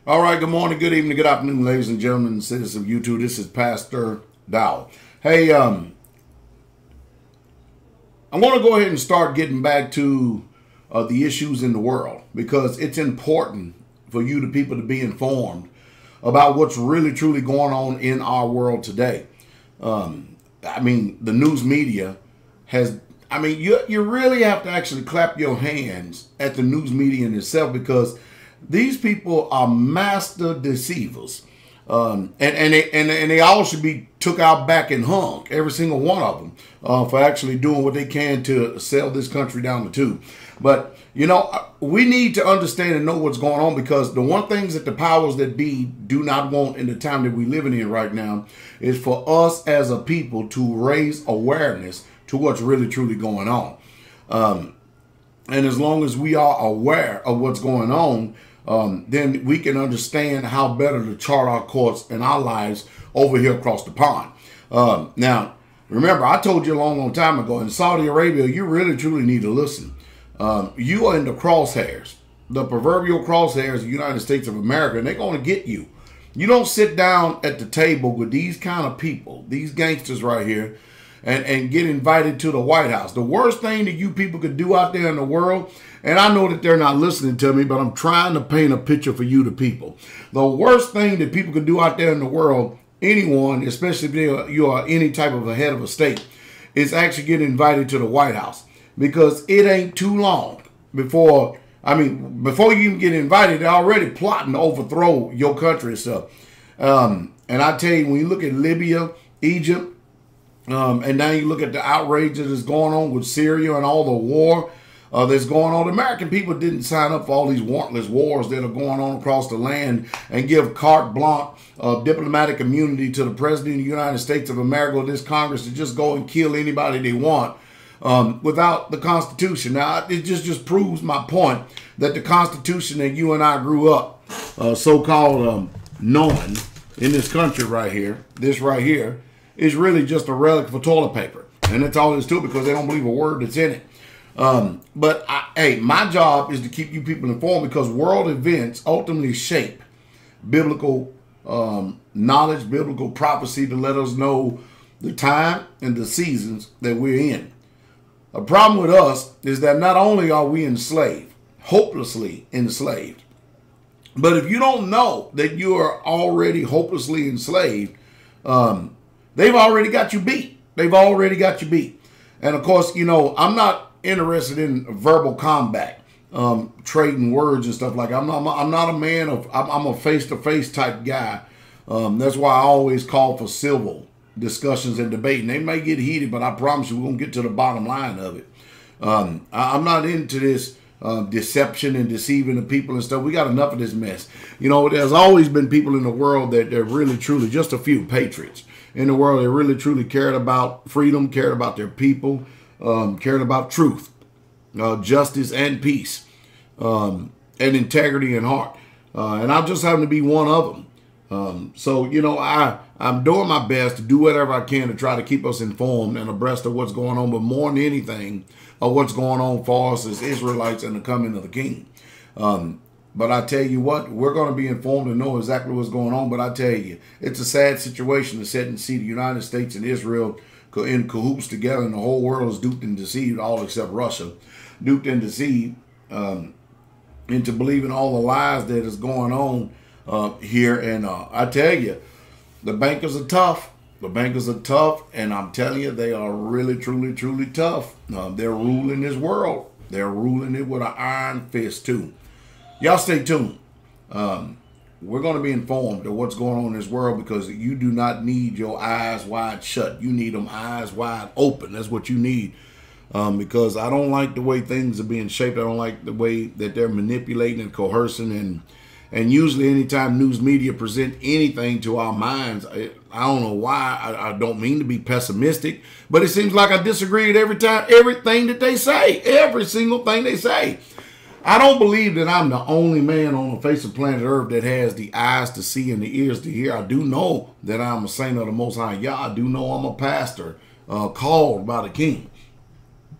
All right, good morning, good evening, good afternoon, ladies and gentlemen, citizens of YouTube. This is Pastor Dow. Hey, I'm going to go ahead and start getting back to the issues in the world because it's important for you, the people, to be informed about what's really, truly going on in our world today. The news media has, you really have to actually clap your hands at the news media in itself because these people are master deceivers, and they all should be took out back and hung, every single one of them, for actually doing what they can to sell this country down the tube. But we need to understand and know what's going on because the one things that the powers that be do not want in the time that we're living in right now is for us as a people to raise awareness to what's really truly going on. And as long as we are aware of what's going on, then we can understand how better to chart our course and our lives over here across the pond. Now, remember, I told you a long time ago, in Saudi Arabia, you really, truly need to listen. You are in the crosshairs, the proverbial crosshairs of the United States of America, and they're going to get you. You don't sit down at the table with these kind of people, these gangsters right here, and get invited to the White House. The worst thing that you people could do out there in the world, and I know that they're not listening to me, but I'm trying to paint a picture for you, the people. The worst thing that people could do out there in the world, anyone, especially if you are any type of a head of a state, is actually get invited to the White House. Because it ain't too long before you even get invited, they're already plotting to overthrow your country and stuff. And I tell you, when you look at Libya, Egypt, and now you look at the outrage that is going on with Syria and all the war that's going on. The American people didn't sign up for all these warrantless wars that are going on across the land and give carte blanche diplomatic immunity to the President of the United States of America or this Congress to just go and kill anybody they want without the Constitution. Now, it just proves my point that the Constitution that you and I grew up so-called knowing in this country right here, this right here, is really just a relic for toilet paper. And that's all there is to it because they don't believe a word that's in it. But my job is to keep you people informed because world events ultimately shape biblical knowledge, biblical prophecy to let us know the time and the seasons that we're in. A problem with us is that not only are we enslaved, hopelessly enslaved, but if you don't know that you are already hopelessly enslaved, they've already got you beat. They've already got you beat. And of course, I'm not interested in verbal combat, trading words and stuff like that. I'm not a man of, I'm a face-to-face type guy. That's why I always call for civil discussions and debate. And they may get heated, but I promise you we're going to get to the bottom line of it. I'm not into this deception and deceiving the people and stuff. We got enough of this mess. There's always been people in the world that they're really, truly, just a few patriots in the world that really, truly cared about freedom, cared about their people, cared about truth, justice and peace, and integrity and heart. And I just happen to be one of them. I'm doing my best to do whatever I can to try to keep us informed and abreast of what's going on, but more than anything, of what's going on for us as Israelites and the coming of the King. But I tell you what, we're going to be informed and know exactly what's going on. But I tell you, it's a sad situation to sit and see the United States and Israel in cahoots together, and the whole world is duped and deceived, all except Russia, duped and deceived into believing all the lies that is going on here. And I tell you, the bankers are tough. The bankers are tough, and I'm telling you, they are really, truly, truly tough. They're ruling this world. They're ruling it with an iron fist, too. Y'all stay tuned. We're going to be informed of what's going on in this world because you do not need your eyes wide shut. You need them eyes wide open. That's what you need. Because I don't like the way things are being shaped. I don't like the way that they're manipulating and coercing. And usually anytime news media present anything to our minds, I don't know why. I don't mean to be pessimistic, but it seems like I disagree with everything that they say. Every single thing they say. I don't believe that I'm the only man on the face of planet Earth that has the eyes to see and the ears to hear. I do know that I'm a saint of the Most High Yah. I do know I'm a pastor called by the King.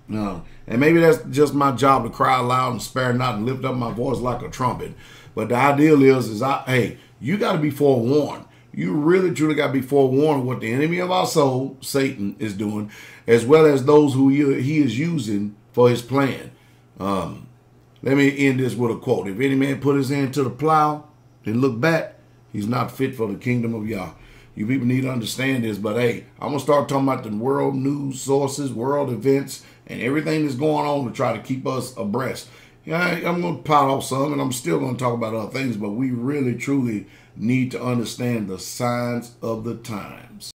And maybe that's just my job to cry loud and spare not and lift up my voice like a trumpet. But the ideal is hey, you got to be forewarned. You really truly got to be forewarned of what the enemy of our soul, Satan, is doing, as well as those who he is using for his plan. Let me end this with a quote. If any man put his hand to the plow and look back, he's not fit for the kingdom of Yah. You people need to understand this, but hey, I'm going to start talking about the world news sources, world events, and everything that's going on to try to keep us abreast. Yeah, I'm going to pile off some, and I'm still going to talk about other things, but we really, truly need to understand the signs of the times.